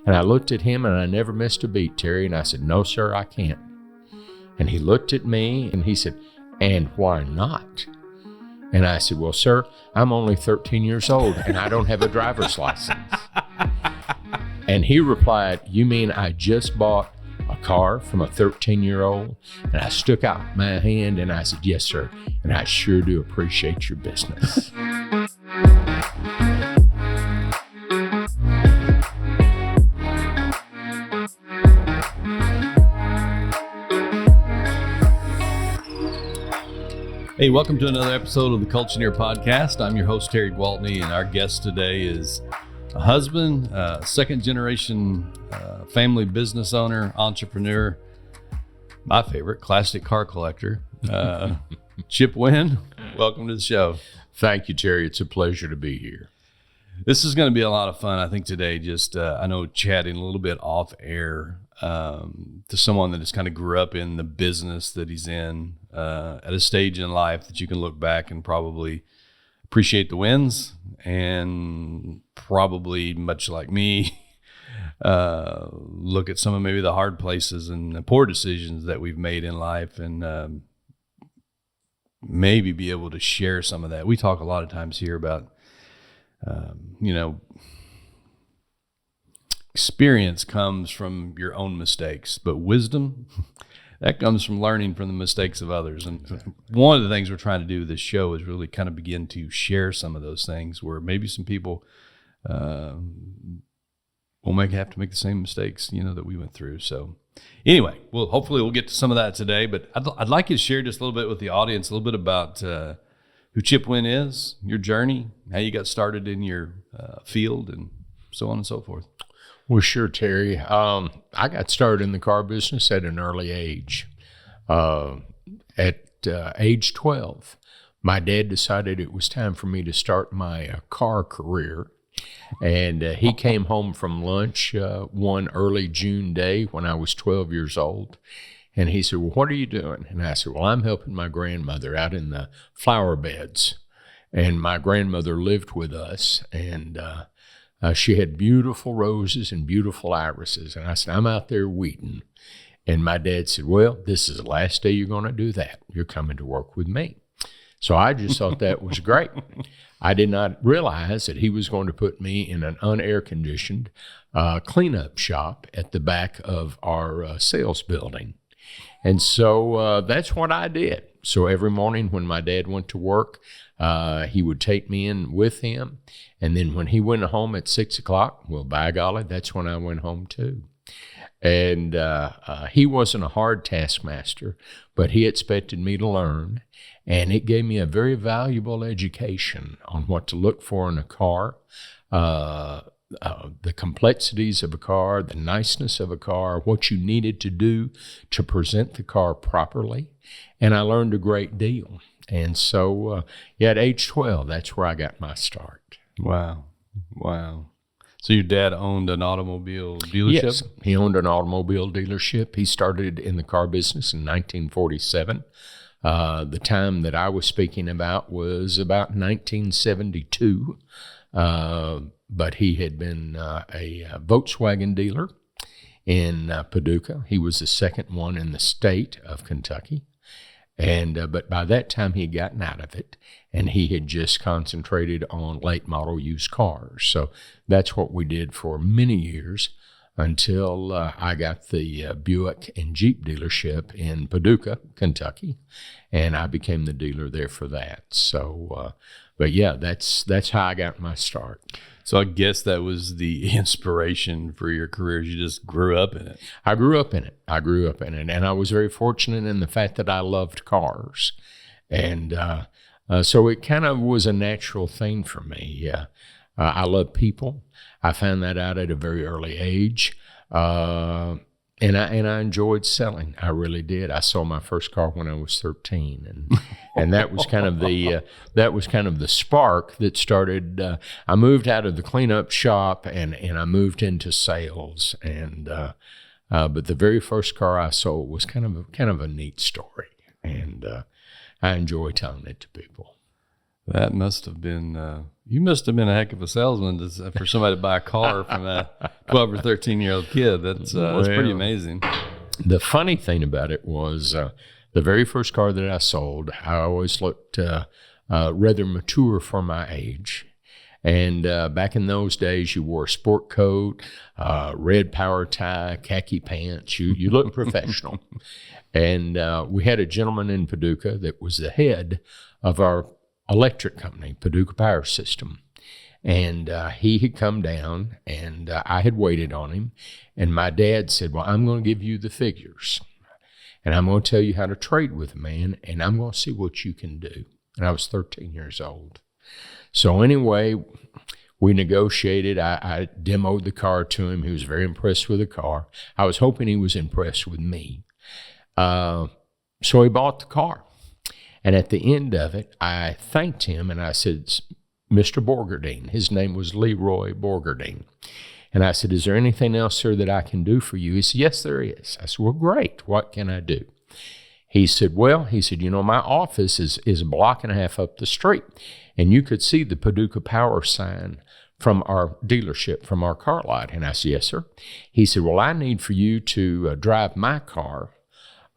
And I looked at him, and I never missed a beat, Terry. And I said, "No, sir, I can't." And he looked at me, and he said, "And why not?" And I said, "Well, sir, I'm only 13 years old, and I don't have a driver's license." And he replied, "You mean I just bought a car from a 13-year-old?" And I stuck out my hand, and I said, "Yes, sir, and I sure do appreciate your business." Hey, welcome to another episode of the Culture-neer podcast. I'm your host, Terry Gwaltney, and our guest today is a husband, second-generation family business owner, entrepreneur, my favorite, classic car collector, Chip Wynn. Welcome to the show. Thank you, Terry. It's a pleasure to be here. This is going to be a lot of fun, I think, today. Just, I know, chatting a little bit off air to someone that just kind of grew up in the business that he's in at a stage in life that you can look back and probably appreciate the wins, and probably, much like me, look at some of maybe the hard places and the poor decisions that we've made in life, and maybe be able to share some of that. We talk a lot of times here about, experience comes from your own mistakes, but wisdom, that comes from learning from the mistakes of others. And one of the things we're trying to do with this show is really kind of begin to share some of those things where maybe some people will have to make the same mistakes, that we went through. So anyway, hopefully we'll get to some of that today, but I'd like you to share just a little bit with the audience, a little bit about who Chip Wynn is, your journey, how you got started in your field, and so on and so forth. Well, sure, Terry. I got started in the car business at an early age. At age 12, my dad decided it was time for me to start my car career. And he came home from lunch one early June day when I was 12 years old. And he said, "Well, what are you doing?" And I said, "Well, I'm helping my grandmother out in the flower beds." And my grandmother lived with us, and she had beautiful roses and beautiful irises. And I said, "I'm out there weeding." And my dad said, "Well, this is the last day you're going to do that. You're coming to work with me." So I just thought that was great. I did not realize that he was going to put me in an unair-conditioned cleanup shop at the back of our sales building. And so that's what I did. So every morning when my dad went to work, he would take me in with him. And then when he went home at 6 o'clock, well, by golly, that's when I went home too. And he wasn't a hard taskmaster, but he expected me to learn. And it gave me a very valuable education on what to look for in a car, the complexities of a car, the niceness of a car, what you needed to do to present the car properly. And I learned a great deal. And so, at age 12, that's where I got my start. Wow. So your dad owned an automobile dealership? Yes, he owned an automobile dealership. He started in the car business in 1947. The time that I was speaking about was about 1972. But he had been a Volkswagen dealer in Paducah. He was the second one in the state of Kentucky. And but by that time, he had gotten out of it, and he had just concentrated on late model used cars. So that's what we did for many years until I got the Buick and Jeep dealership in Paducah, Kentucky, and I became the dealer there for that. So, but yeah, that's how I got my start. So I guess that was the inspiration for your career. You just grew up in it. I grew up in it. And I was very fortunate in the fact that I loved cars. And so it kind of was a natural thing for me. I love people. I found that out at a very early age. And I enjoyed selling. I really did. I sold my first car when I was 13, and that was kind of the spark that started. I moved out of the cleanup shop and I moved into sales. And but the very first car I sold was kind of a neat story, and I enjoy telling it to people. That must have been, you must have been a heck of a salesman for somebody to buy a car from a 12 or 13-year-old kid. That's pretty amazing. The funny thing about it was the very first car that I sold, I always looked rather mature for my age. And back in those days, you wore a sport coat, red power tie, khaki pants. You looked professional. And we had a gentleman in Paducah that was the head of our electric company, Paducah Power System. And he had come down, and I had waited on him. And my dad said, well, I'm going to give you the figures. And I'm going to tell you how to trade with a man, and I'm going to see what you can do. And I was 13 years old. So anyway, we negotiated. I demoed the car to him. He was very impressed with the car. I was hoping he was impressed with me. So he bought the car. And at the end of it, I thanked him, and I said, Mr. Borgerdine. His name was Leroy Borgerdine. And I said, is there anything else, sir, that I can do for you? He said, yes, there is. I said, well, great. What can I do? He said, my office is a block and a half up the street. And you could see the Paducah Power sign from our dealership, from our car lot. And I said, yes, sir. He said, well, I need for you to drive my car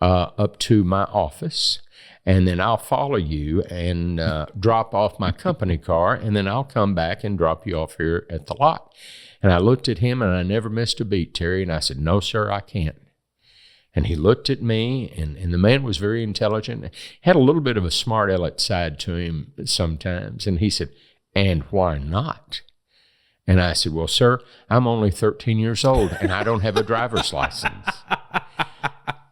up to my office, and then I'll follow you and drop off my company car, and then I'll come back and drop you off here at the lot. And I looked at him, and I never missed a beat, Terry, and I said, no, sir, I can't. And he looked at me, and the man was very intelligent, had a little bit of a smart aleck side to him sometimes. And he said, and why not? And I said, well, sir, I'm only 13 years old, and I don't have a driver's license.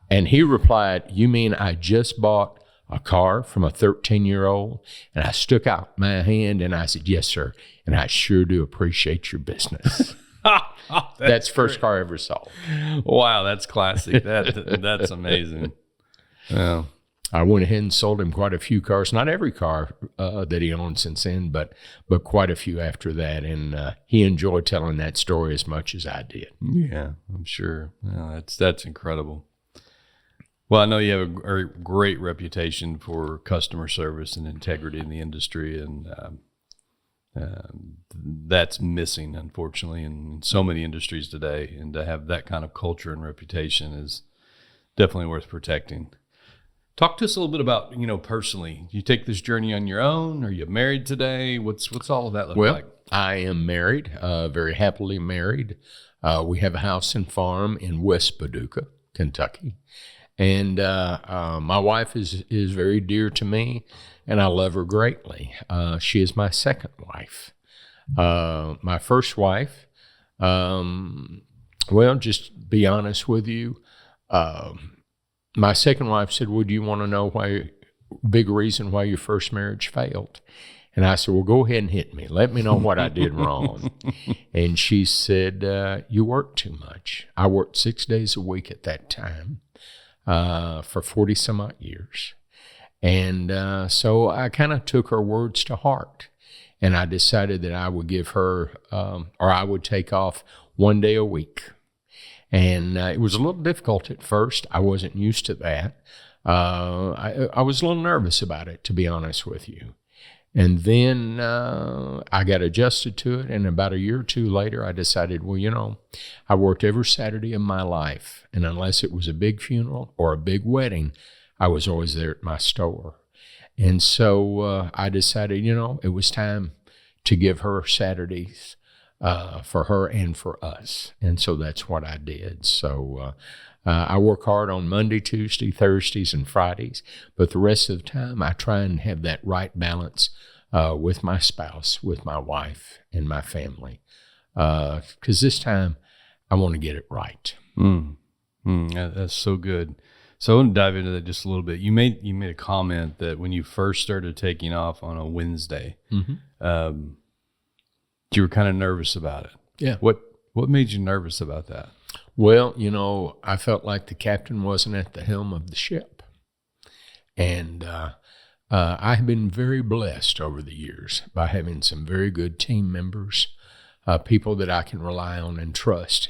And he replied, you mean I just bought a car from a 13-year-old? And I stuck out my hand, and I said, yes, sir, and I sure do appreciate your business. That's first car I ever sold. Wow, that's classic. That's amazing. Yeah. I went ahead and sold him quite a few cars. Not every car that he owned since then, but quite a few after that. And he enjoyed telling that story as much as I did. Yeah, I'm sure. Yeah, that's incredible. Well, I know you have a great reputation for customer service and integrity in the industry, and that's missing, unfortunately, in so many industries today. And to have that kind of culture and reputation is definitely worth protecting. Talk to us a little bit about, personally. You take this journey on your own? Are you married today? What's all of that look like? I am married, very happily married. We have a house and farm in West Paducah, Kentucky. And my wife is very dear to me, and I love her greatly. She is my second wife. My first wife, just be honest with you, my second wife said, well, do you want to know big reason why your first marriage failed? And I said, well, go ahead and hit me. Let me know what I did wrong. And she said, you work too much. I worked 6 days a week at that time for 40 some odd years. And so I kind of took her words to heart. And I decided that I would give her, or I would take off 1 day a week. And it was a little difficult at first. I wasn't used to that. I was a little nervous about it, to be honest with you. And then I got adjusted to it. And about a year or two later, I decided, well, I worked every Saturday of my life. And unless it was a big funeral or a big wedding, I was always there at my store. And so I decided, it was time to give her Saturdays for her and for us. And so that's what I did. So I work hard on Monday, Tuesday, Thursdays, and Fridays. But the rest of the time, I try and have that right balance with my spouse, with my wife, and my family. Because this time, I want to get it right. That's so good. So I want to dive into that just a little bit. You made a comment that when you first started taking off on a Wednesday, you were kind of nervous about it. Yeah. What made you nervous about that? Well, I felt like the captain wasn't at the helm of the ship. And I have been very blessed over the years by having some very good team members, people that I can rely on and trust.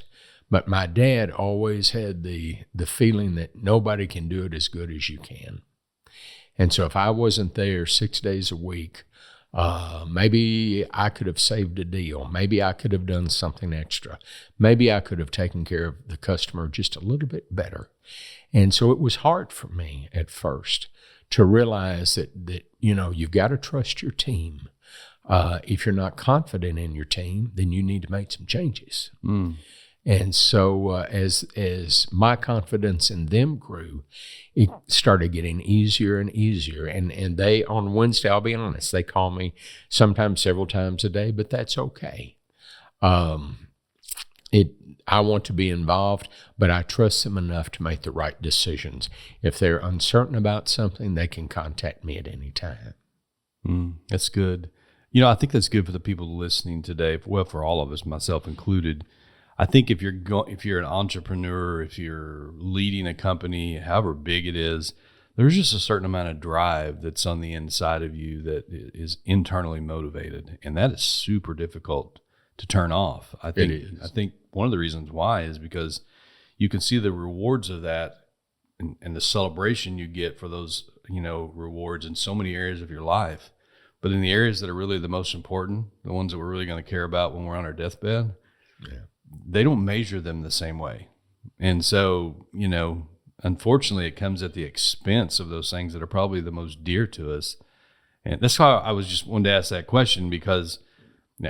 But my dad always had the feeling that nobody can do it as good as you can. And so if I wasn't there 6 days a week, Maybe I could have saved a deal. Maybe I could have done something extra. Maybe I could have taken care of the customer just a little bit better. And so it was hard for me at first to realize that you've got to trust your team. If you're not confident in your team, then you need to make some changes. And so as my confidence in them grew, it started getting easier and easier. And they, on Wednesday, I'll be honest, they call me sometimes several times a day, but that's okay. I want to be involved, but I trust them enough to make the right decisions. If they're uncertain about something, they can contact me at any time. That's good. I think that's good for the people listening today. Well, for all of us, myself included. I think if you're an entrepreneur, if you're leading a company, however big it is, there's just a certain amount of drive that's on the inside of you that is internally motivated, and that is super difficult to turn off. I think one of the reasons why is because you can see the rewards of that and the celebration you get for those rewards in so many areas of your life, but in the areas that are really the most important, the ones that we're really going to care about when we're on our deathbed, they don't measure them the same way. And so, unfortunately, it comes at the expense of those things that are probably the most dear to us. And that's why I was just wanted to ask that question, because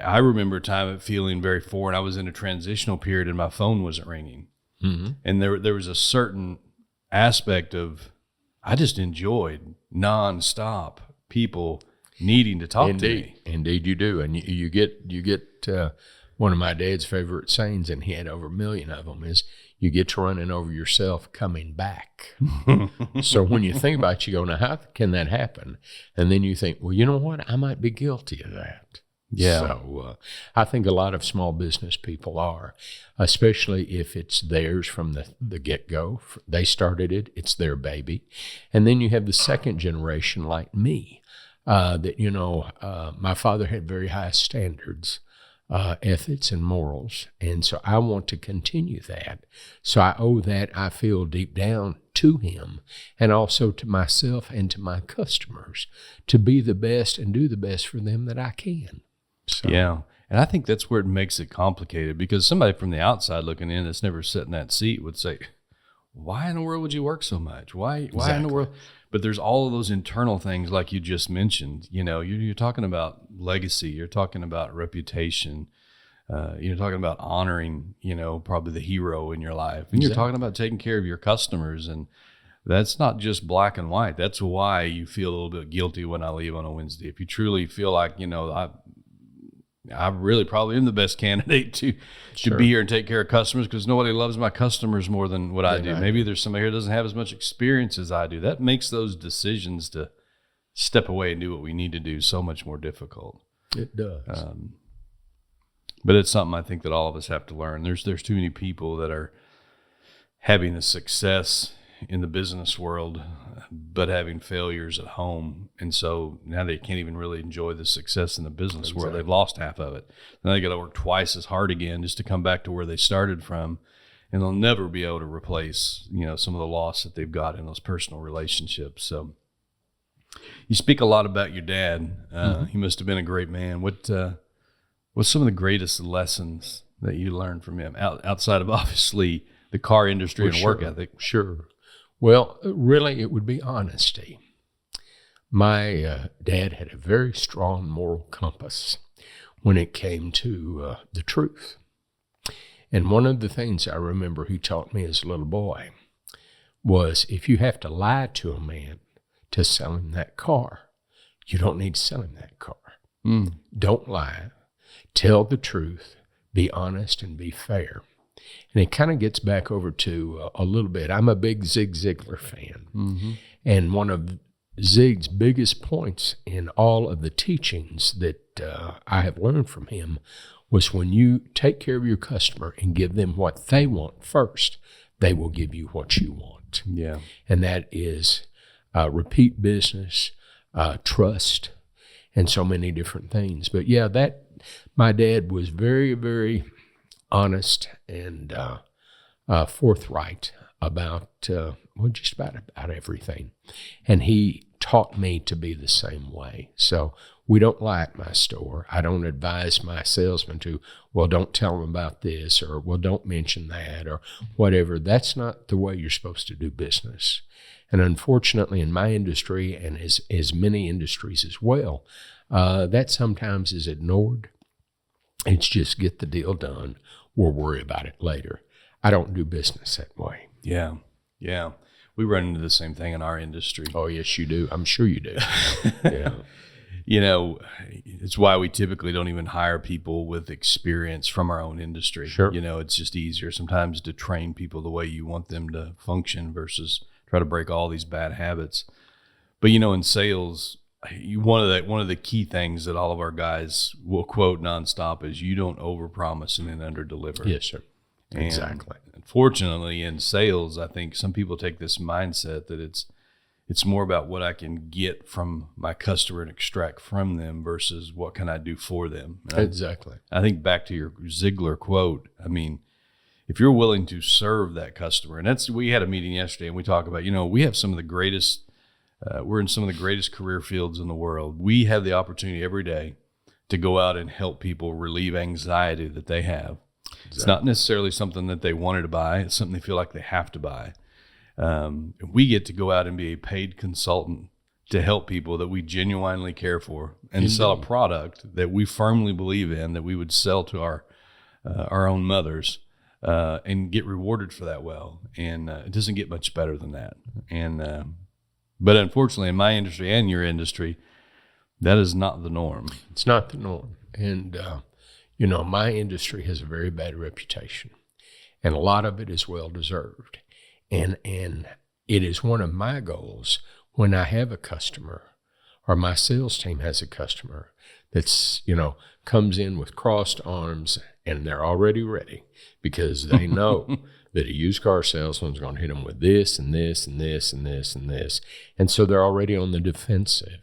I remember a time of feeling very foreign. I was in a transitional period and my phone wasn't ringing. And there was a certain aspect of, I just enjoyed nonstop people needing to talk to me. Indeed you do. And you get one of my dad's favorite sayings, and he had over 1 million of them, is you get to running over yourself coming back. So when you think about it, you go, now how can that happen? And then you think, well, you know what? I might be guilty of that. Yeah. So I think a lot of small business people are, especially if it's theirs from the get-go. They started it. It's their baby. And then you have the second generation like me, my father had very high standards, ethics and morals. And so I want to continue that. So I owe that, I feel deep down, to him, and also to myself and to my customers, to be the best and do the best for them that I can. So. Yeah. And I think that's where it makes it complicated, because somebody from the outside looking in that's never sat in that seat would say, why in the world would you work so much? Why Exactly. in the world? But there's all of those internal things like you just mentioned. You're talking about legacy. You're talking about reputation. You're talking about honoring, probably the hero in your life. And You're talking about taking care of your customers. And that's not just black and white. That's why you feel a little bit guilty when I leave on a Wednesday. If you truly feel like, I really probably am the best candidate to be here and take care of customers, because nobody loves my customers more than what I do. Maybe there's somebody here who doesn't have as much experience as I do. That makes those decisions to step away and do what we need to do so much more difficult. It does. But it's something I think that all of us have to learn. There's too many people that are having a success in the business world, but having failures at home. And so now they can't even really enjoy the success in the business world. They've lost half of it. Now they got to work twice as hard again just to come back to where they started from. And they'll never be able to replace, some of the loss that they've got in those personal relationships. So you speak a lot about your dad. He must have been a great man. What's some of the greatest lessons that you learned from him outside of obviously the car industry and work ethic? Sure. Well, really, it would be honesty. My dad had a very strong moral compass when it came to the truth. And one of the things I remember he taught me as a little boy was, if you have to lie to a man to sell him that car, you don't need to sell him that car. Don't lie. Tell the truth. Be honest and be fair. And it kind of gets back over to a little bit. I'm a big Zig Ziglar fan. And one of Zig's biggest points in all of the teachings that I have learned from him was, when you take care of your customer and give them what they want first, they will give you what you want. Yeah. And that is repeat business, trust, and so many different things. But yeah, my dad was very, very honest and forthright about just about everything. And he taught me to be the same way. So We don't lie at my store. I don't advise my salesman to, well, don't tell them about this, or, well, don't mention that, or whatever. That's not the way you're supposed to do business. And unfortunately, in my industry, and as many industries as well, that sometimes is ignored. It's just get the deal done. We'll worry about it later. I don't do business that way. Yeah. Yeah. We run into the same thing in our industry. Oh, yes, you do. I'm sure you do. Yeah. You know, it's why we typically don't even hire people with experience from our own industry. Sure. You know, it's just easier sometimes to train people the way you want them to function versus try to break all these bad habits. But, you know, in sales, one of the key things that all of our guys will quote nonstop is you don't overpromise and then underdeliver. Yes, sir. And Exactly. unfortunately, in sales, I think some people take this mindset that it's more about what I can get from my customer and extract from them versus what can I do for them. And Exactly. I think back to your Ziegler quote, I mean, if you're willing to serve that customer, and we had a meeting yesterday and we talk about, you know, we have some of the greatest, we're in some of the greatest career fields in the world. We have the opportunity every day to go out and help people relieve anxiety that they have. Exactly. It's not necessarily something that they wanted to buy. It's something they feel like they have to buy. We get to go out and be a paid consultant to help people that we genuinely care for and Indeed. sell a product that we firmly believe in, that we would sell to our own mothers, and get rewarded for that well. And it doesn't get much better than that. And but unfortunately, in my industry and your industry, that is not the norm. It's not the norm. And, you know, my industry has a very bad reputation, and a lot of it is well-deserved. And it is one of my goals when I have a customer or my sales team has a customer that's, you know, comes in with crossed arms and they're already ready because they know that a used car salesman's going to hit them with this and this and this and this and this. And so they're already on the defensive.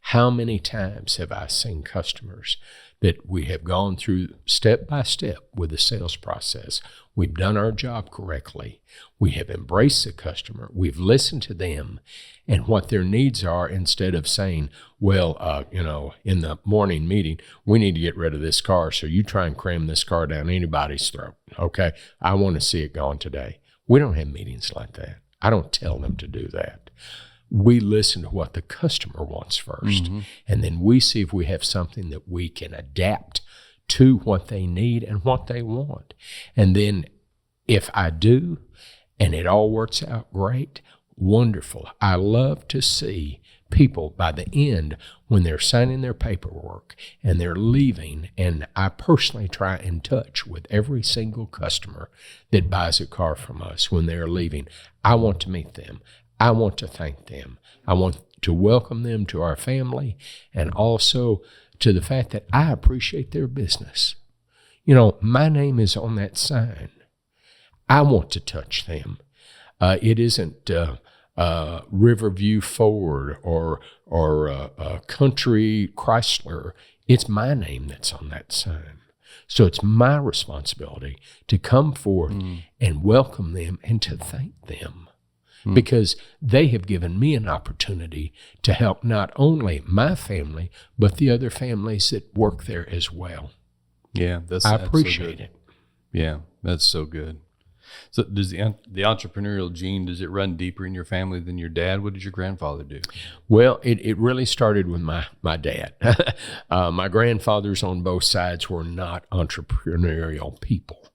How many times have I seen customers that we have gone through step by step with the sales process? We've done our job correctly. We have embraced the customer. We've listened to them and what their needs are instead of saying, well, you know, in the morning meeting, we need to get rid of this car, so you try and cram this car down anybody's throat, okay? I want to see it gone today. We don't have meetings like that. I don't tell them to do that. We listen to what the customer wants first, mm-hmm. and then we see if we have something that we can adapt to what they need and what they want. And then if I do, and it all works out great, wonderful. I love to see people by the end when they're signing their paperwork and they're leaving, and I personally try and touch with every single customer that buys a car from us when they're leaving. I want to meet them. I want to thank them. I want to welcome them to our family, and also to the fact that I appreciate their business. You know, my name is on that sign. I want to touch them. It isn't Riverview Ford or Country Chrysler. It's my name that's on that sign. So it's my responsibility to come forth and welcome them and to thank them. Because they have given me an opportunity to help not only my family, but the other families that work there as well. Yeah, I appreciate it. Yeah, that's so good. So does the entrepreneurial gene, does it run deeper in your family than your dad? What did your grandfather do? Well, it really started with my dad. My grandfathers on both sides were not entrepreneurial people,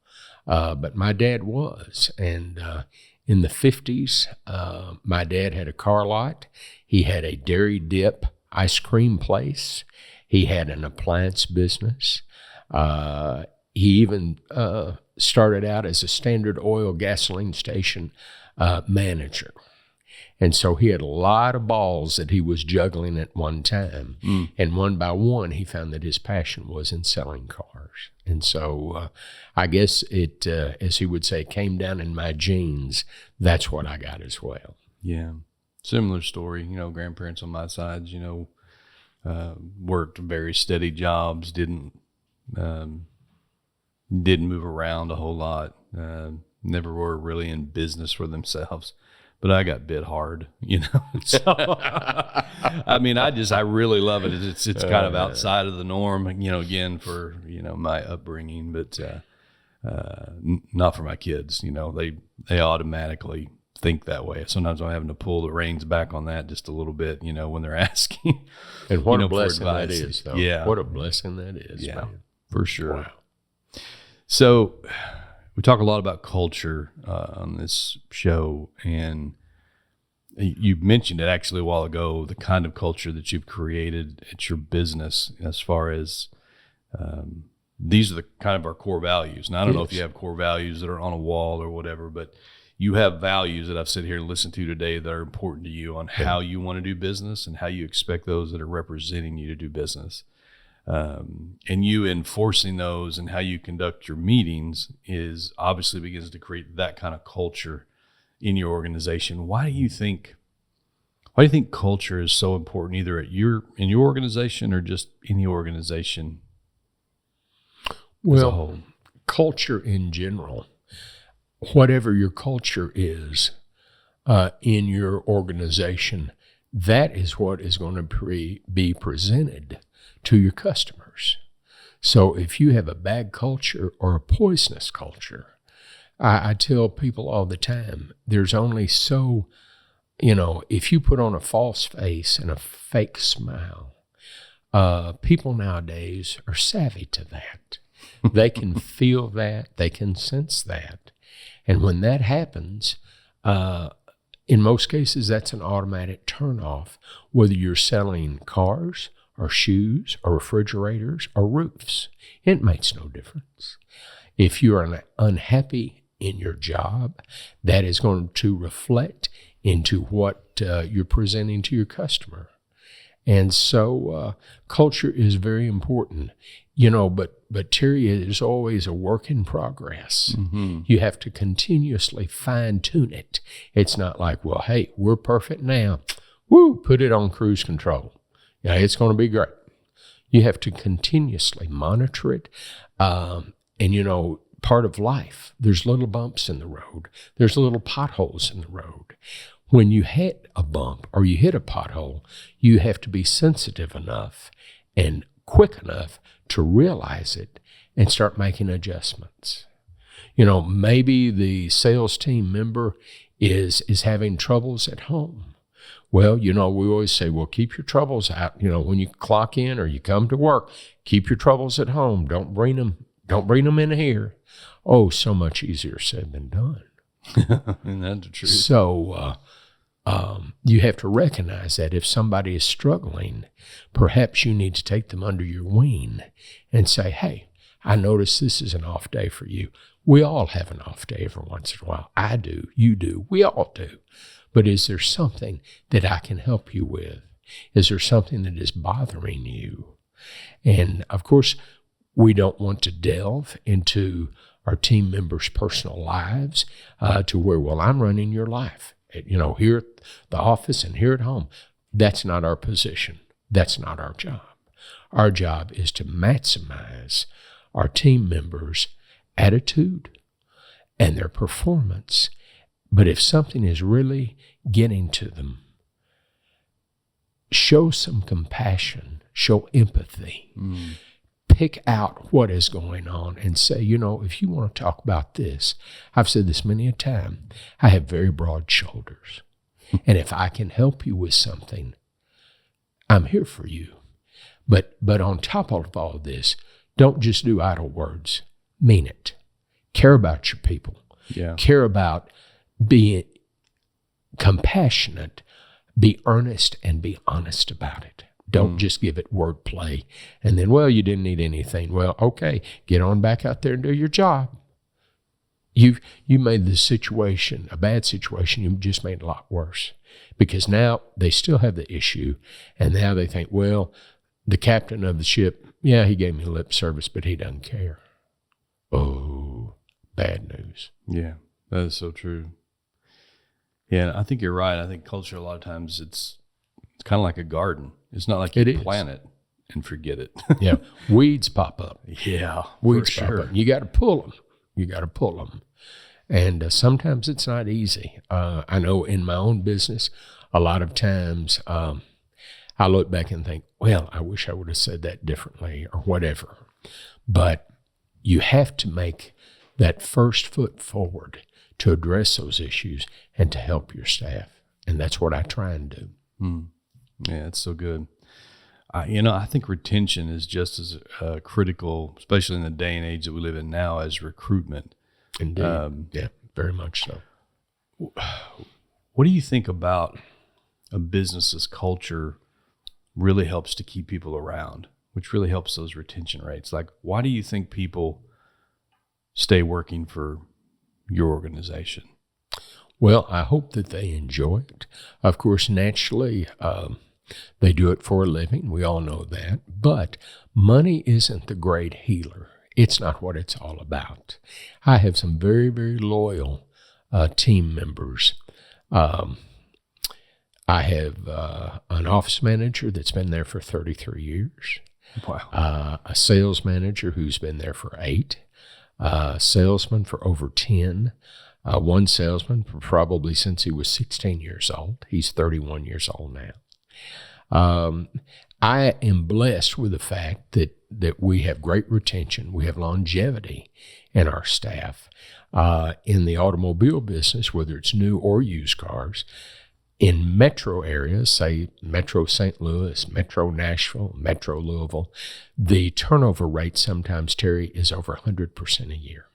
but my dad was. And in the 50s, my dad had a car lot. He had a dairy dip ice cream place. He had an appliance business. He even started out as a Standard Oil gasoline station manager. And so he had a lot of balls that he was juggling at one time. And one by one, he found that his passion was in selling cars. And so I guess it, as he would say, came down in my genes. That's what I got as well. Yeah. Similar story. You know, grandparents on my side, you know, worked very steady jobs, didn't move around a whole lot, never were really in business for themselves. but I got bit hard, So, I mean, I really love it. It's kind of outside of the norm, again, for, my upbringing, but not for my kids. They automatically think that way. Sometimes I'm having to pull the reins back on that just a little bit, when they're asking. And what a blessing that is, though. Yeah. What a blessing that is, man. For sure. Wow. So we talk a lot about culture on this show, and you mentioned it actually a while ago, the kind of culture that you've created at your business as far as these are the kind of our core values. Now, I don't know if you have core values that are on a wall or whatever, but you have values that I've sit here and listened to today that are important to you on how you want to do business and how you expect those that are representing you to do business. And you enforcing those and how you conduct your meetings is obviously begins to create that kind of culture in your organization. Why do you think culture is so important, either in your organization or just any organization as a whole? Culture in general, whatever your culture is in your organization, that is what is going to be presented to your customers. So if you have a bad culture or a poisonous culture, I tell people all the time, there's only so, if you put on a false face and a fake smile, people nowadays are savvy to that. They can feel that, they can sense that. And when that happens, in most cases, that's an automatic turnoff, whether you're selling cars or shoes or refrigerators or roofs. It makes no difference. If you're unhappy in your job, that is going to reflect into what you're presenting to your customer. And so culture is very important, but Terry, it is always a work in progress. Mm-hmm. You have to continuously fine tune it. It's not like, well, hey, we're perfect now. Woo, put it on cruise control. Yeah, it's going to be great. You have to continuously monitor it. And, part of life, there's little bumps in the road. There's little potholes in the road. When you hit a bump or you hit a pothole, you have to be sensitive enough and quick enough to realize it and start making adjustments. Maybe the sales team member is having troubles at home. Well, we always say, well, keep your troubles out. When you clock in or you come to work, keep your troubles at home. Don't bring them in here. Oh, so much easier said than done. And that's the truth. So you have to recognize that if somebody is struggling, perhaps you need to take them under your wing and say, hey, I notice this is an off day for you. We all have an off day every once in a while. I do, you do, we all do. But is there something that I can help you with? Is there something that is bothering you? And of course, we don't want to delve into our team members' personal lives to where, well, I'm running your life, here at the office and here at home. That's not our position. That's not our job. Our job is to maximize our team members' attitude and their performance. But if something is really getting to them, show some compassion, show empathy. Pick out what is going on and say, if you want to talk about this, I've said this many a time, I have very broad shoulders. And if I can help you with something, I'm here for you. But on top of all of this, don't just do idle words. Mean it. Care about your people. Yeah. Care about being compassionate. Be earnest and be honest about it. Don't just give it wordplay. And then, well, you didn't need anything. Well, okay, get on back out there and do your job. You made the situation, a bad situation, you just made it a lot worse. Because now they still have the issue, and now they think, well, the captain of the ship, yeah, he gave me lip service, but he doesn't care. Oh, bad news. Yeah, that is so true. Yeah, I think you're right. I think culture, a lot of times, it's kind of like a garden. It's not like you plant it and forget it. Yeah, weeds pop up. Yeah, Weeds pop up. You got to pull them. And sometimes it's not easy. I know in my own business, a lot of times I look back and think, well, I wish I would have said that differently or whatever. But you have to make that first foot forward to address those issues and to help your staff. And that's what I try and do. Yeah, it's so good. I think retention is just as critical, especially in the day and age that we live in now, as recruitment. Indeed. Yeah, very much so. What do you think about a business's culture really helps to keep people around, which really helps those retention rates? Like, why do you think people stay working for your organization? Well, I hope that they enjoy it. Of course, naturally, they do it for a living. We all know that. But money isn't the great healer. It's not what it's all about. I have some very, very loyal team members. I have an office manager that's been there for 33 years. Wow. A sales manager who's been there for 8. A salesman for over 10. One salesman for probably since he was 16 years old. He's 31 years old now. I am blessed with the fact that we have great retention. We have longevity in our staff. In the automobile business, whether it's new or used cars, in metro areas, say Metro St. Louis, Metro Nashville, Metro Louisville, the turnover rate sometimes, Terry, is over 100% a year.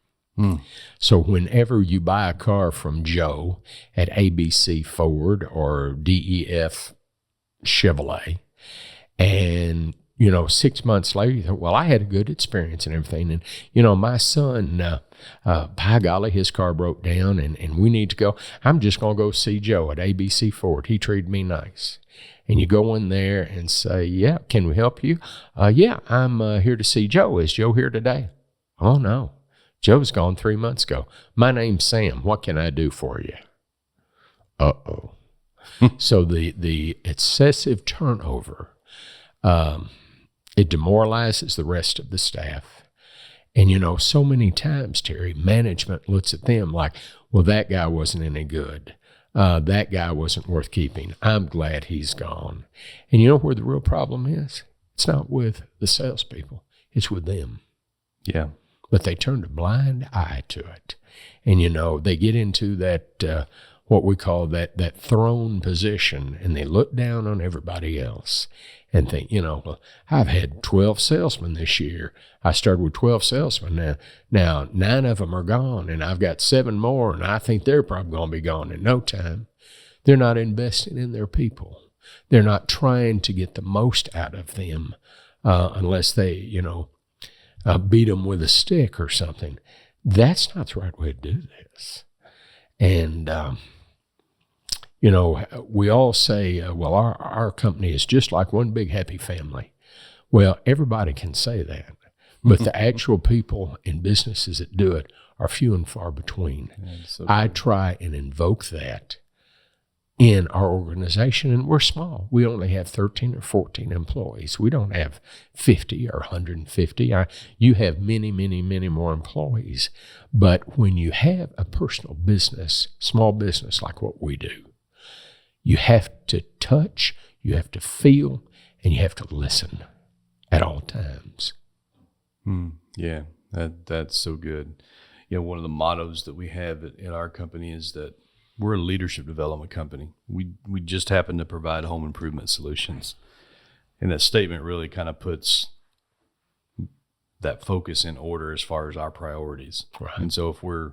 So whenever you buy a car from Joe at ABC Ford or DEF Chevrolet, and 6 months later, you think, well, I had a good experience and everything. And, my son, by golly, his car broke down and we need to go. I'm just going to go see Joe at ABC Ford. He treated me nice. And you go in there and say, yeah, can we help you? Yeah, I'm here to see Joe. Is Joe here today? Oh, no. Joe's gone 3 months ago. My name's Sam. What can I do for you? Uh-oh. So the excessive turnover, it demoralizes the rest of the staff. And, so many times, Terry, management looks at them like, well, that guy wasn't any good. That guy wasn't worth keeping. I'm glad he's gone. And you know where the real problem is? It's not with the salespeople. It's with them. Yeah. But they turn a blind eye to it. And, they get into that, what we call that throne position, and they look down on everybody else and think, well, I've had 12 salesmen this year. I started with 12 salesmen. Now 9 of them are gone, and I've got 7 more, and I think they're probably going to be gone in no time. They're not investing in their people. They're not trying to get the most out of them unless they, beat them with a stick or something. That's not the right way to do this. And, we all say, well, our company is just like one big happy family. Well, everybody can say that, but the actual people in businesses that do it are few and far between. I try and invoke that in our organization, and we're small. We only have 13 or 14 employees. We don't have 50 or 150. You have many, many, many more employees. But when you have a personal business, small business like what we do, you have to touch, you have to feel, and you have to listen at all times. Yeah, that's so good. One of the mottos that we have at our company is that we're a leadership development company. We just happen to provide home improvement solutions. And that statement really kind of puts that focus in order as far as our priorities. Right. And so if we're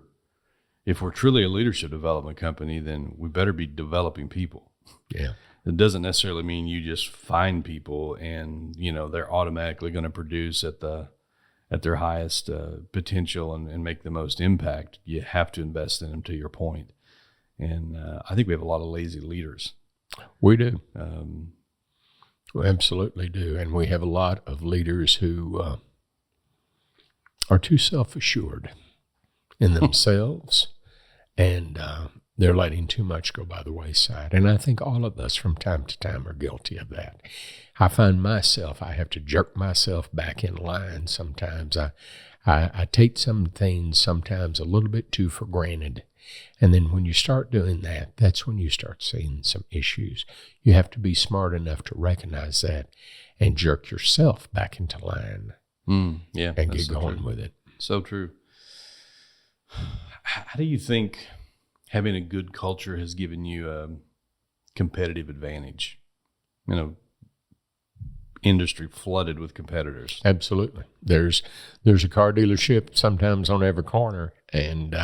truly a leadership development company, then we better be developing people. Yeah. It doesn't necessarily mean you just find people and, they're automatically going to produce at their highest potential and make the most impact. You have to invest in them, to your point. And I think we have a lot of lazy leaders. We do. We absolutely do. And we have a lot of leaders who are too self-assured in themselves, and they're letting too much go by the wayside. And I think all of us from time to time are guilty of that. I find myself, I have to jerk myself back in line sometimes. I take some things sometimes a little bit too for granted. And then when you start doing that, that's when you start seeing some issues. You have to be smart enough to recognize that and jerk yourself back into line and get going with it. So true. How do you think having a good culture has given you a competitive advantage? Industry flooded with competitors. Absolutely. There's a car dealership sometimes on every corner, and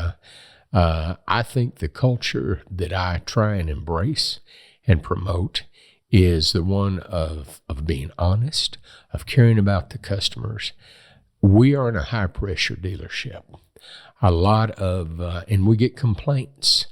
I think the culture that I try and embrace and promote is the one of being honest, of caring about the customers. We are in a high-pressure dealership. A lot of, and we get complaints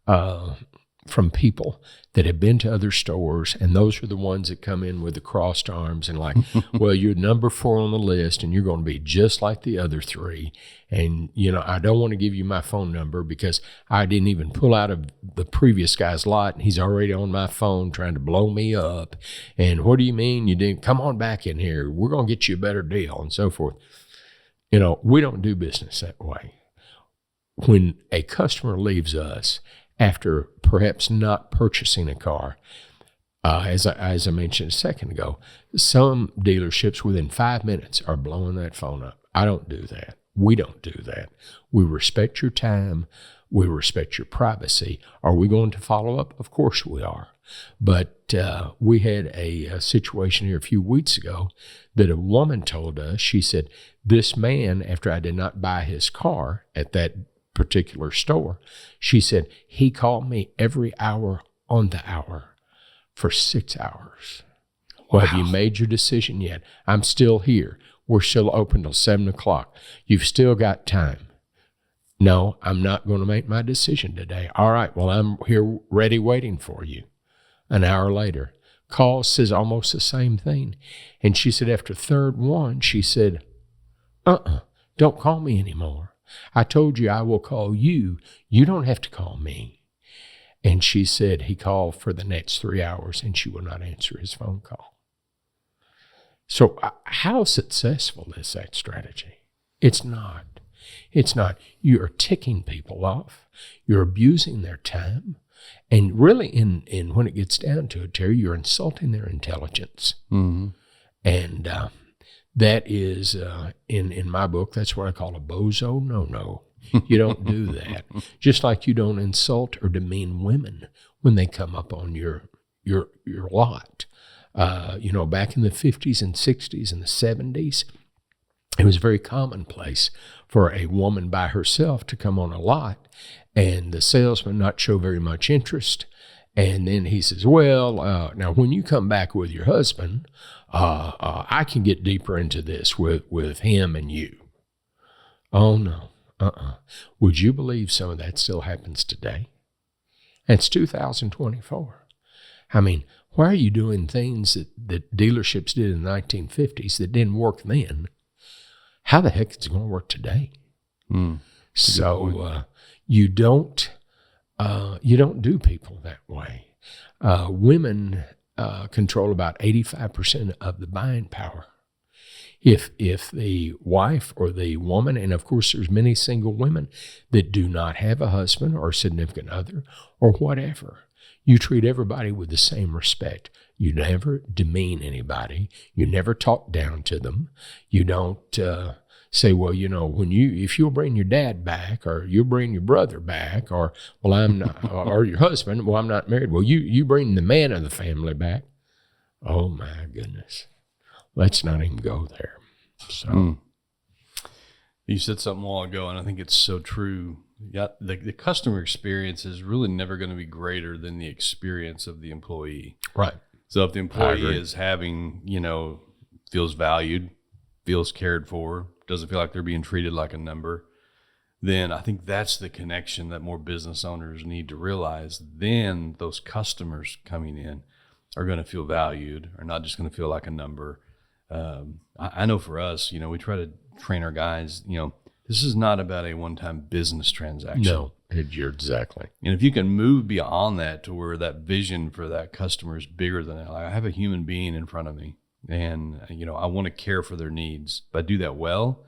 from people that have been to other stores, and those are the ones that come in with the crossed arms and like, well, you're number 4 on the list, and you're going to be just like the other 3. And, I don't want to give you my phone number because I didn't even pull out of the previous guy's lot, and he's already on my phone trying to blow me up. And what do you mean you didn't? Come on back in here. We're going to get you a better deal, and so forth. We don't do business that way. When a customer leaves us after perhaps not purchasing a car, as I mentioned a second ago, some dealerships within 5 minutes are blowing that phone up. I don't do that. We don't do that. We respect your time. We respect your privacy. Are we going to follow up? Of course we are. But we had a situation here a few weeks ago that a woman told us. She said, this man, after I did not buy his car at that particular store, she said, he called me every hour on the hour for 6 hours. Well, have you made your decision yet? I'm still here. We're still open till 7 o'clock. You've still got time. No, I'm not going to make my decision today. All right, well, I'm here ready waiting for you. An hour later, calls, says almost the same thing. And she said after third one, she said, don't call me anymore. I told you I will call you. You don't have to call me. And she said he called for the next 3 hours and she would not answer his phone call. So how successful is that strategy? It's not. It's not. You're ticking people off. You're abusing their time. And really, in when it gets down to it, Terry, you're insulting their intelligence. Mm-hmm. And that is, in my book, that's what I call a bozo no-no. You don't do that. Just like you don't insult or demean women when they come up on your lot. Back in the 50s and 60s and the 70s, it was very commonplace for a woman by herself to come on a lot and the salesman not show very much interest. And then he says, well, now when you come back with your husband, I can get deeper into this with him and you. Oh, no. Would you believe some of that still happens today? It's 2024. I mean, why are you doing things that dealerships did in the 1950s that didn't work then? How the heck is it going to work today? So you don't do people that way. Women control about 85% of the buying power. If the wife or the woman, and of course there's many single women that do not have a husband or a significant other or whatever, you treat everybody with the same respect. You never demean anybody. You never talk down to them. You don't say, well, if you'll bring your dad back, or you'll bring your brother back, or well, I'm not, or your husband, well, I'm not married. Well, you bring the man of the family back. Oh my goodness, let's not even go there. So, you said something a while ago, and I think it's so true. Yeah, the customer experience is really never going to be greater than the experience of the employee. Right. So if the employee is having, feels valued, feels cared for, doesn't feel like they're being treated like a number, then I think that's the connection that more business owners need to realize. Then those customers coming in are going to feel valued, are not just going to feel like a number. I know for us, we try to train our guys, this is not about a one-time business transaction. No, you're exactly. And if you can move beyond that to where that vision for that customer is bigger than that, like I have a human being in front of me and, I want to care for their needs. If I do that well,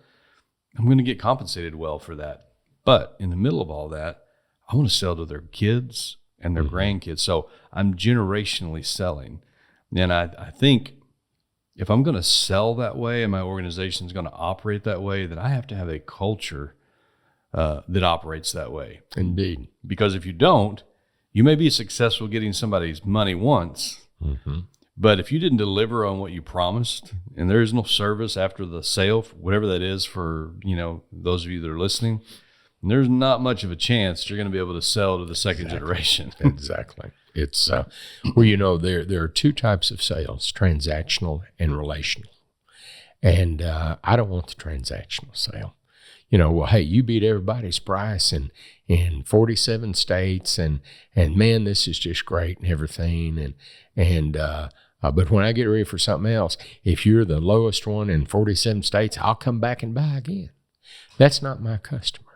I'm going to get compensated well for that. But in the middle of all that, I want to sell to their kids and their grandkids. So I'm generationally selling. And I think if I'm going to sell that way and my organization is going to operate that way, then I have to have a culture that operates that way. Indeed. Because if you don't, you may be successful getting somebody's money once, but if you didn't deliver on what you promised, and there is no service after the sale, whatever that is for, those of you that are listening, there's not much of a chance you're going to be able to sell to the second generation. Exactly. It's, there are two types of sales, transactional and relational. And I don't want the transactional sale. Hey, you beat everybody's price in 47 states, and man, this is just great and everything. But when I get ready for something else, if you're the lowest one in 47 states, I'll come back and buy again. That's not my customer.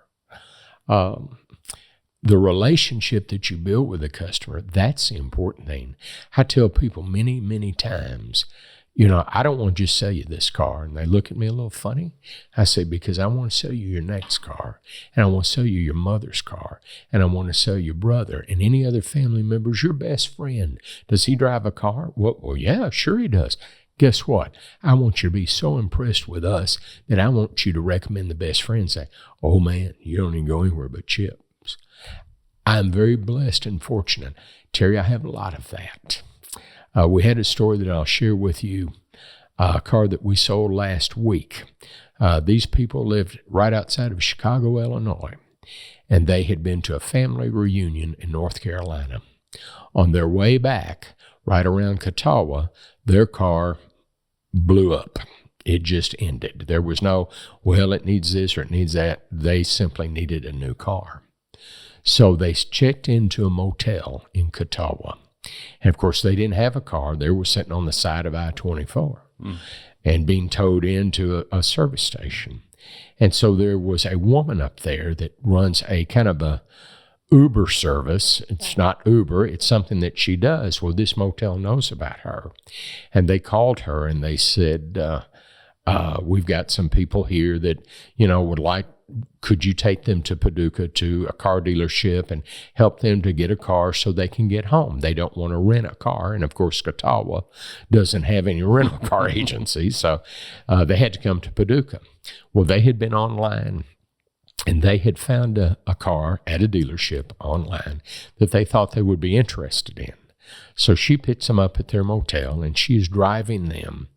The relationship that you build with the customer, that's the important thing. I tell people many, many times, I don't want to just sell you this car. And they look at me a little funny. I say, because I want to sell you your next car, and I want to sell you your mother's car, and I want to sell your brother and any other family members, your best friend. Does he drive a car? Well, yeah, sure he does. Guess what? I want you to be so impressed with us that I want you to recommend the best friend and say, oh man, you don't even go anywhere but Chip's. I'm very blessed and fortunate. Terry, I have a lot of that. We had a story that I'll share with you, a car that we sold last week. These people lived right outside of Chicago, Illinois, and they had been to a family reunion in North Carolina. On their way back, right around Catawba, their car blew up. It just ended. There was no, well, it needs this or it needs that. They simply needed a new car. So they checked into a motel in Catawba. And, of course, they didn't have a car. They were sitting on the side of I-24 and being towed into a service station. And so there was a woman up there that runs a kind of a Uber service. It's not Uber. It's something that she does. Well, this motel knows about her. And they called her and they said, we've got some people here that, would like, could you take them to Paducah to a car dealership and help them to get a car so they can get home? They don't want to rent a car. And, of course, Catawba doesn't have any rental car agencies, so they had to come to Paducah. Well, they had been online, and they had found a car at a dealership online that they thought they would be interested in. So she picks them up at their motel, and she is driving them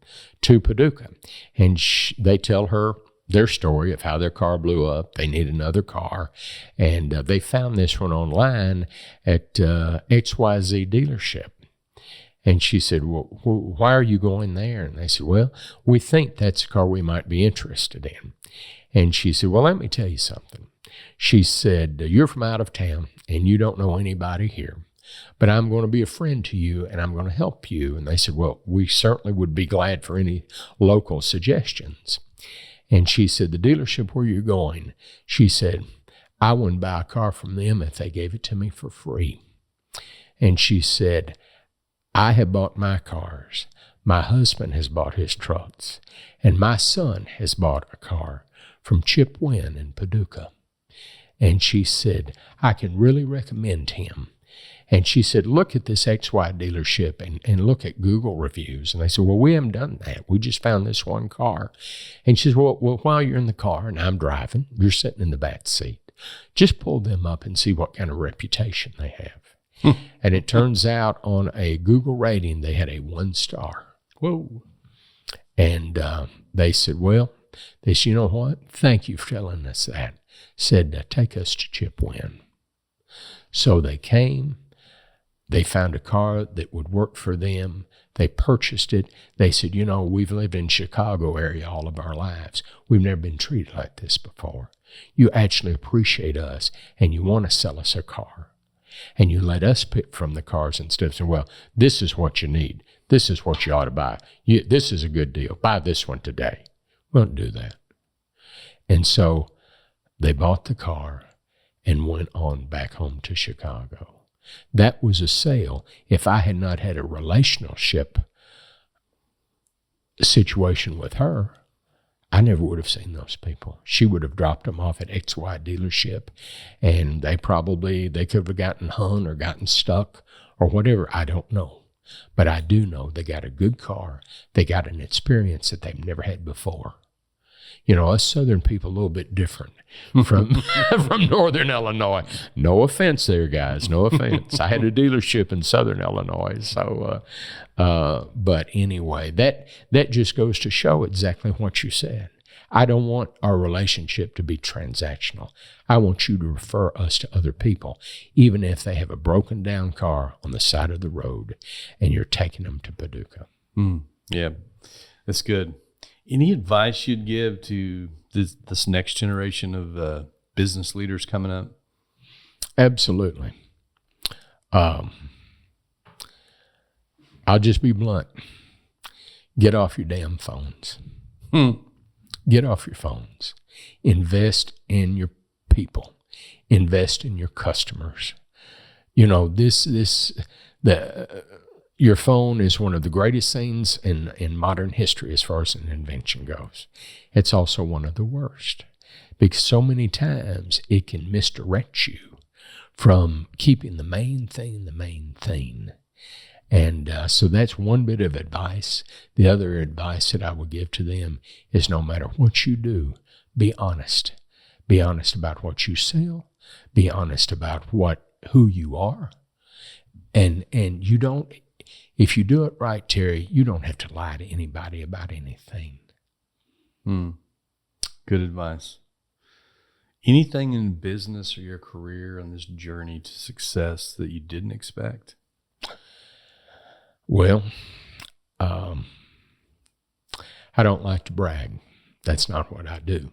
to Paducah. And they tell her their story of how their car blew up. They need another car. And they found this one online at XYZ dealership. And she said, well, why are you going there? And they said, well, we think that's a car we might be interested in. And she said, well, let me tell you something. She said, you're from out of town and you don't know anybody here, but I'm going to be a friend to you and I'm going to help you. And they said, well, we certainly would be glad for any local suggestions. And she said, the dealership where you're going, she said, I wouldn't buy a car from them if they gave it to me for free. And she said, I have bought my cars. My husband has bought his trucks. And my son has bought a car from Chip Wynn in Paducah. And she said, I can really recommend him. And she said, look at this XY dealership and look at Google reviews. And they said, well, we haven't done that. We just found this one car. And she said, well, while you're in the car and I'm driving, you're sitting in the back seat, just pull them up and see what kind of reputation they have. And it turns out on a Google rating, they had a 1 star. Whoa. And they said, well, they said, you know what? Thank you for telling us that. Said, take us to Chip Wynn. So they came. They found a car that would work for them. They purchased it. They said, we've lived in Chicago area all of our lives. We've never been treated like this before. You actually appreciate us, and you want to sell us a car. And you let us pick from the cars instead of saying, well, this is what you need. This is what you ought to buy. This is a good deal. Buy this one today. We don't do that. And so they bought the car and went on back home to Chicago. That was a sale. If I had not had a relationship situation with her, I never would have seen those people. She would have dropped them off at XY dealership, and they could have gotten hung or gotten stuck or whatever. I don't know. But I do know they got a good car. They got an experience that they've never had before. You know, us Southern people a little bit different from from Northern Illinois. No offense there, guys. No offense. I had a dealership in Southern Illinois. So, but anyway, that just goes to show exactly what you said. I don't want our relationship to be transactional. I want you to refer us to other people, even if they have a broken down car on the side of the road and you're taking them to Paducah. Yeah, that's good. Any advice you'd give to this next generation of business leaders coming up? Absolutely. I'll just be blunt. Get off your damn phones. Get off your phones. Invest in your people. Invest in your customers. You know, your phone is one of the greatest things in modern history as far as an invention goes. It's also one of the worst because so many times it can misdirect you from keeping the main thing the main thing. And so that's one bit of advice. The other advice that I would give to them is no matter what you do, be honest. Be honest about what you sell. Be honest about who you are. And you don't, if you do it right, Terry, you don't have to lie to anybody about anything. Good advice. Anything in business or your career on this journey to success that you didn't expect? Well, I don't like to brag. That's not what I do.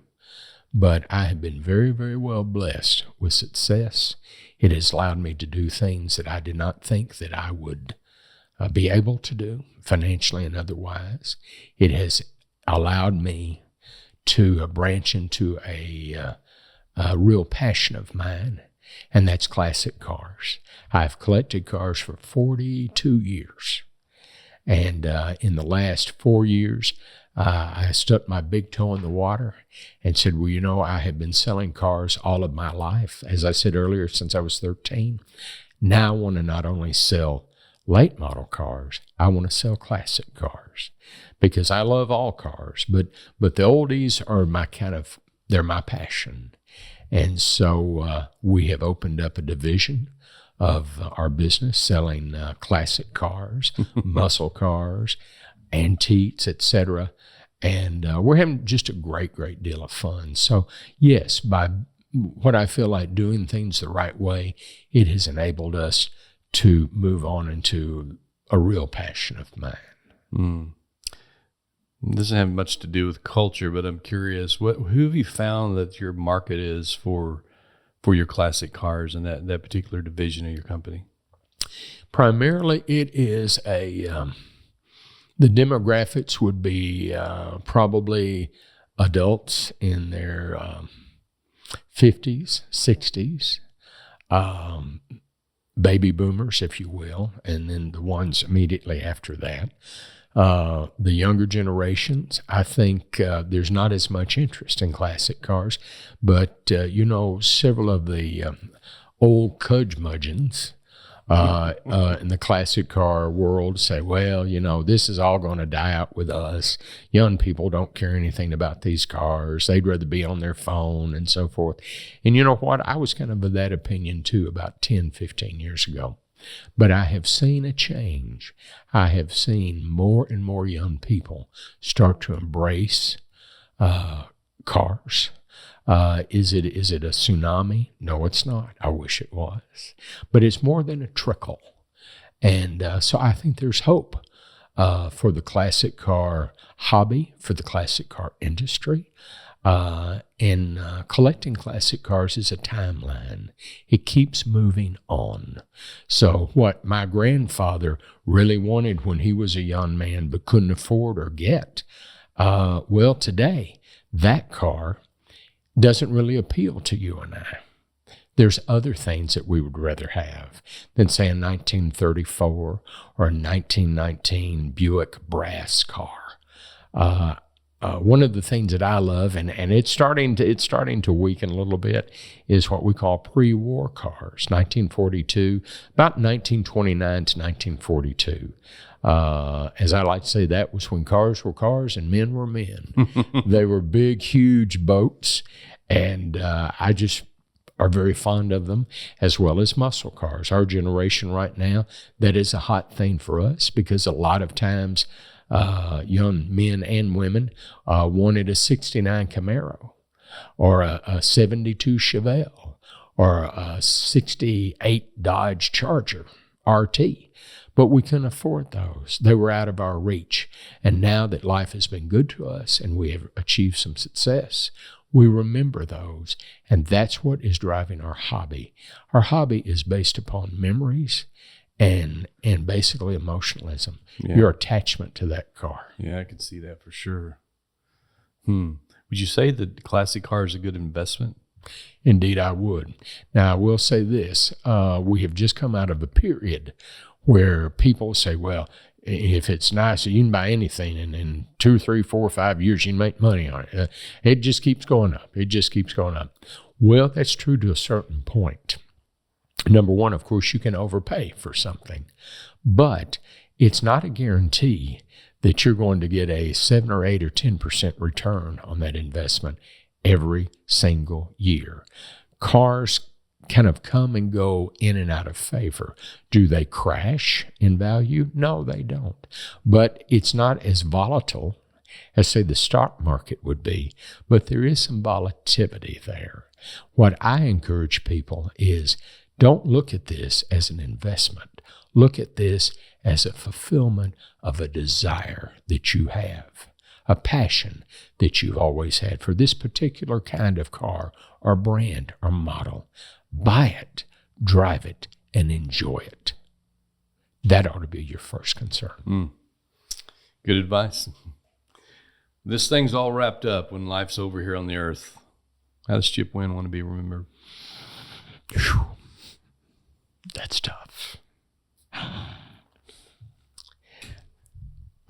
But I have been very, very well blessed with success. It has allowed me to do things that I did not think that I would be able to do, financially and otherwise. It has allowed me to branch into a real passion of mine, and that's classic cars. I've collected cars for 42 years. And in the last 4 years, I stuck my big toe in the water and said, well, you know, I have been selling cars all of my life. As I said earlier, since I was 13. Now I want to not only sell late model cars, I want to sell classic cars because I love all cars, but the oldies are they're my passion. And so we have opened up a division of our business selling classic cars, muscle cars, antiques, etc. And we're having just a great, great deal of fun. So yes, by what I feel like doing things the right way, it has enabled us to move on into a real passion of mine. It doesn't have much to do with culture, but I'm curious, who have you found that your market is for your classic cars and that particular division of your company? Primarily, it is the demographics would be probably adults in their 50s, 60s, baby boomers, if you will, and then the ones immediately after that. The younger generations, I think there's not as much interest in classic cars, but several of the old cudgmudgeons in the classic car world say, well, this is all going to die out with us. Young people don't care anything about these cars. They'd rather be on their phone and so forth. And you know what? I was kind of that opinion too about 10, 15 years ago. But I have seen a change. I have seen more and more young people start to embrace cars. Is it a tsunami? No, it's not. I wish it was. But it's more than a trickle. And so I think there's hope for the classic car hobby, for the classic car industry. And collecting classic cars is a timeline. It keeps moving on. So what my grandfather really wanted when he was a young man but couldn't afford or get, well, today, that car doesn't really appeal to you and I. There's other things that we would rather have than, say, a 1934 or a 1919 Buick brass car. one of the things that I love, and it's starting to weaken a little bit, is what we call pre-war cars, 1942, about 1929 to 1942. As I like to say, that was when cars were cars and men were men. They were big, huge boats, and I just are very fond of them, as well as muscle cars. Our generation right now, that is a hot thing for us, because a lot of times young men and women wanted a 69 Camaro or a 72 Chevelle or a 68 Dodge Charger RT. But we couldn't afford those. They were out of our reach. And now that life has been good to us and we have achieved some success, we remember those. And that's what is driving our hobby. Our hobby is based upon memories and basically emotionalism, your attachment to that car. Yeah, I could see that for sure. Would you say that classic car is a good investment? Indeed, I would. Now, I will say this. We have just come out of a period where people say, well, if it's nice, you can buy anything, and in 2, 3, 4, 5 years, you can make money on it. It just keeps going up. It just keeps going up. Well, that's true to a certain point. Number one, of course, you can overpay for something, but it's not a guarantee that you're going to get a 7 or 8 or 10% return on that investment every single year. Cars kind of come and go in and out of favor. Do they crash in value? No, they don't. But it's not as volatile as, say, the stock market would be, but there is some volatility there. What I encourage people is, don't look at this as an investment. Look at this as a fulfillment of a desire that you have, a passion that you've always had for this particular kind of car or brand or model. Buy it, drive it, and enjoy it. That ought to be your first concern. Good advice. This thing's all wrapped up when life's over here on the earth. How does Chip Wynn want to be remembered? Whew. That's tough.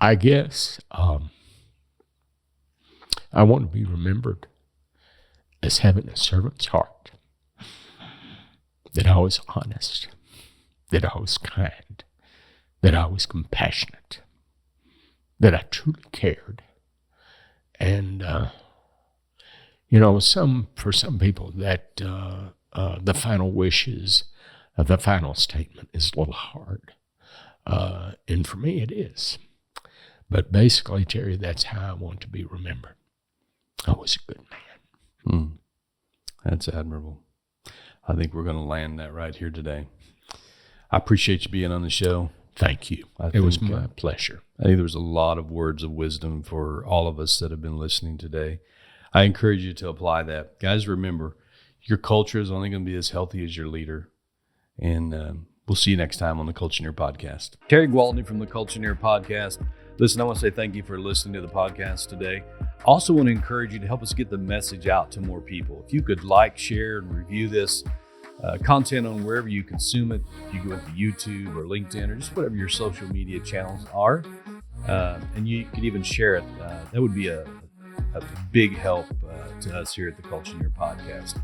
I guess I want to be remembered as having a servant's heart, that I was honest, that I was kind, that I was compassionate, that I truly cared. And, for some people that the final wishes, the final statement is a little hard. And for me, it is. But basically, Terry, that's how I want to be remembered. I was a good man. That's admirable. I think we're going to land that right here today. I appreciate you being on the show. Thank you. It was my pleasure. I think there was a lot of words of wisdom for all of us that have been listening today. I encourage you to apply that. Guys, remember, your culture is only going to be as healthy as your leader. And we'll see you next time on the Culture-neer podcast. Terry Gwaltney from the Culture-neer podcast. Listen, I want to say thank you for listening to the podcast today. Also want to encourage you to help us get the message out to more people. If you could like, share, and review this content on wherever you consume it. You go to YouTube or LinkedIn or just whatever your social media channels are. And you could even share it. That would be a big help to us here at the Culture-neer podcast.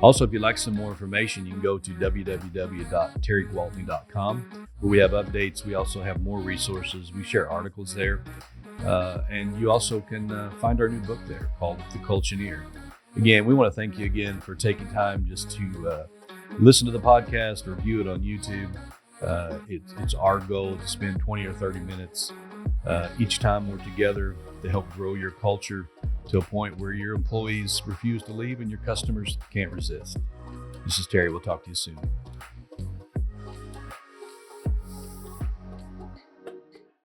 Also, if you'd like some more information, you can go to www.terrygwaltney.com, where we have updates. We also have more resources. We share articles there. And you also can find our new book there called The Culture-neer. Again, we want to thank you again for taking time just to listen to the podcast or view it on YouTube. It's our goal to spend 20 or 30 minutes each time we're together to help grow your culture to a point where your employees refuse to leave and your customers can't resist. This is Terry. We'll talk to you soon.